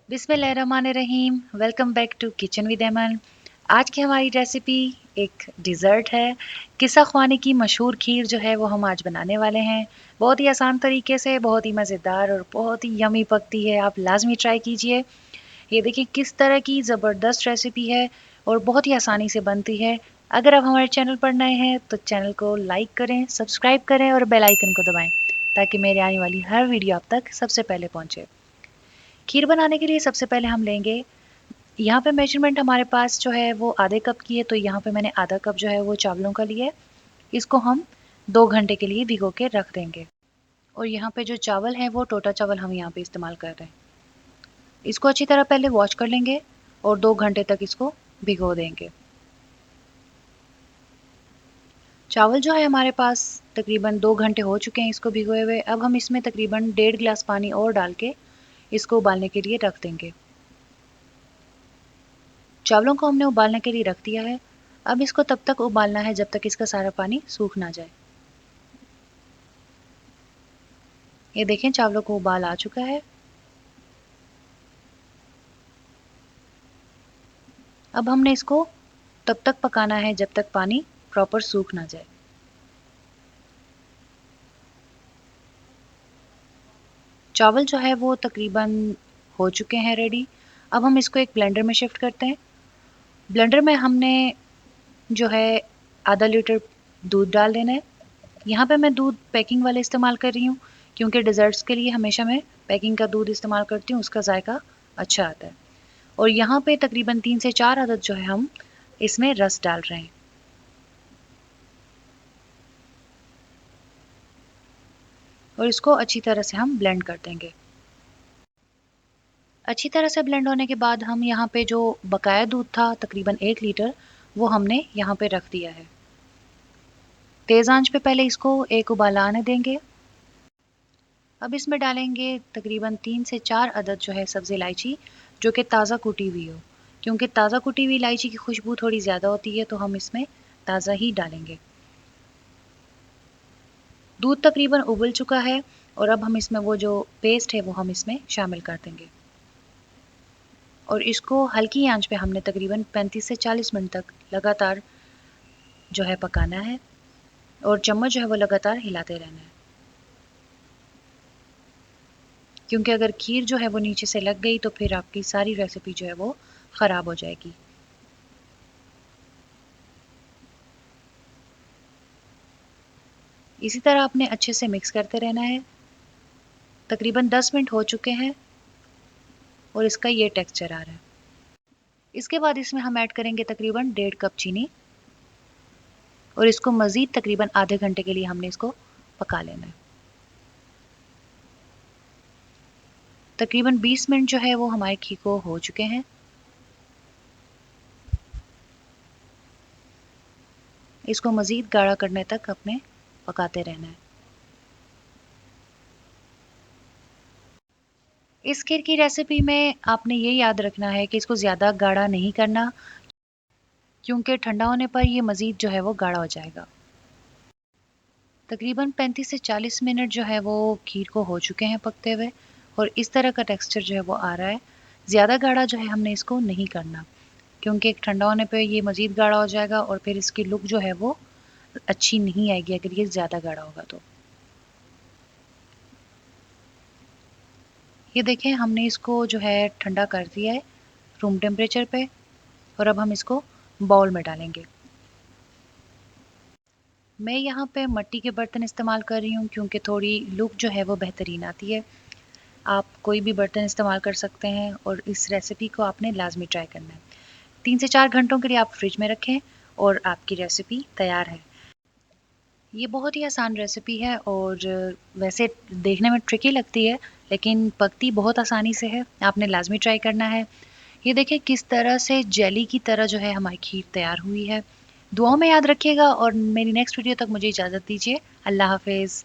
बिस्मिल्लाहिर्रहमानिर्रहीम। Welcome back to kitchen with Aiman. आज की हमारी रेसिपी एक डिज़र्ट है। किस्सा ख्वानी की मशहूर खीर जो है वो हम आज बनाने वाले हैं। बहुत ही आसान तरीके से, बहुत ही मज़ेदार और बहुत ही यमी पकती है। आप लाजमी ट्राई कीजिए। ये देखिए किस तरह की ज़बरदस्त रेसिपी है और बहुत ही आसानी से बनती है। अगर आप हमारे चैनल पर नए हैं तो चैनल को लाइक करें, सब्सक्राइब करें और बेल आइकन को दबाएं ताकि मेरे आने वाली हर वीडियो आप तक सबसे पहले पहुंचे। खीर बनाने के लिए सबसे पहले हम लेंगे, यहाँ पे मेजरमेंट हमारे पास जो है वो आधे कप की है, तो यहाँ पे मैंने आधा कप जो है वो चावलों का लिया है। इसको हम 2 घंटे के लिए भिगो के रख देंगे। और यहाँ पे जो चावल है वो टोटा चावल हम यहाँ पे इस्तेमाल कर रहे हैं। इसको अच्छी तरह पहले वॉश कर लेंगे और 2 घंटे तक इसको भिगो देंगे। चावल जो है हमारे पास तकरीबन 2 घंटे हो चुके हैं इसको भिगोए हुए। अब हम इसमें तकरीबन 1.5 गिलास पानी और डाल के इसको उबालने के लिए रख देंगे। चावलों को हमने उबालने के लिए रख दिया है। अब इसको तब तक उबालना है जब तक इसका सारा पानी सूख ना जाए। ये देखें चावलों को उबाल आ चुका है। अब हमने इसको तब तक पकाना है जब तक पानी प्रॉपर सूख ना जाए। चावल जो है वो तकरीबन हो चुके हैं रेडी। अब हम इसको एक ब्लेंडर में शिफ्ट करते हैं। ब्लेंडर में हमने जो है आधा लीटर दूध डाल देना है। यहाँ पे मैं दूध पैकिंग वाले इस्तेमाल कर रही हूँ क्योंकि डिज़र्ट्स के लिए हमेशा मैं पैकिंग का दूध इस्तेमाल करती हूँ, उसका जायका अच्छा आता है। और यहाँ पे तकरीबन 3 से 4 अदद जो है हम इसमें रस डाल रहे हैं। और इसको अच्छी तरह से हम ब्लेंड कर देंगे। अच्छी तरह से ब्लेंड होने के बाद हम यहाँ पे जो बकाया दूध था तकरीबन 1 लीटर, वो हमने यहाँ पे रख दिया है। तेज़ आंच पे पहले इसको एक उबाला आने देंगे। अब इसमें डालेंगे तकरीबन 3 से 4 अदद जो है सब्ज़ इलायची, जो कि ताज़ा कुटी हुई हो। क्योंकि ताज़ा कुटी हुई इलायची की खुशबू थोड़ी ज़्यादा होती है, तो हम इसमें ताज़ा ही डालेंगे। दूध तकरीबन उबल चुका है और अब हम इसमें वो जो पेस्ट है वो हम इसमें शामिल कर देंगे। और इसको हल्की आंच पे हमने तकरीबन 35 से 40 मिनट तक लगातार जो है पकाना है और चम्मच जो है वो लगातार हिलाते रहना है। क्योंकि अगर खीर जो है वो नीचे से लग गई तो फिर आपकी सारी रेसिपी जो है वो ख़राब हो जाएगी। इसी तरह आपने अच्छे से मिक्स करते रहना है। तकरीबन 10 मिनट हो चुके हैं और इसका ये टेक्सचर आ रहा है। इसके बाद इसमें हम ऐड करेंगे तकरीबन 1.5 कप चीनी और इसको मज़ीद तकरीबन आधे घंटे के लिए हमने इसको पका लेना है। तकरीबन 20 मिनट जो है वो हमारे खीर को हो चुके हैं। इसको मज़ीद गाढ़ा करने तक अपने पकाते रहना है। इस खीर की रेसिपी में आपने ये याद रखना है कि इसको ज़्यादा गाढ़ा नहीं करना, क्योंकि ठंडा होने पर ये मज़ीद जो है वो गाढ़ा हो जाएगा। तकरीबन 35 से 40 मिनट जो है वो खीर को हो चुके हैं पकते हुए और इस तरह का टेक्सचर जो है वो आ रहा है। ज़्यादा गाढ़ा जो है हमने इसको नहीं करना, क्योंकि ठंडा होने पे ये मज़ीद गाढ़ा हो जाएगा और फिर इसकी लुक जो है वो अच्छी नहीं आएगी अगर ये ज़्यादा गाढ़ा होगा तो। ये देखें हमने इसको जो है ठंडा कर दिया है रूम टेम्परेचर पे और अब हम इसको बाउल में डालेंगे। मैं यहाँ पे मिट्टी के बर्तन इस्तेमाल कर रही हूँ क्योंकि थोड़ी लुक जो है वो बेहतरीन आती है। आप कोई भी बर्तन इस्तेमाल कर सकते हैं और इस रेसिपी को आपने लाजमी ट्राई करना है। 3 से 4 घंटों के लिए आप फ्रिज में रखें और आपकी रेसिपी तैयार है। ये बहुत ही आसान रेसिपी है और वैसे देखने में ट्रिकी लगती है, लेकिन पकती बहुत आसानी से है। आपने लाजमी ट्राई करना है। ये देखिए किस तरह से जेली की तरह जो है हमारी खीर तैयार हुई है। दुआओं में याद रखिएगा और मेरी नेक्स्ट वीडियो तक मुझे इजाज़त दीजिए। अल्लाह हाफ़िज़।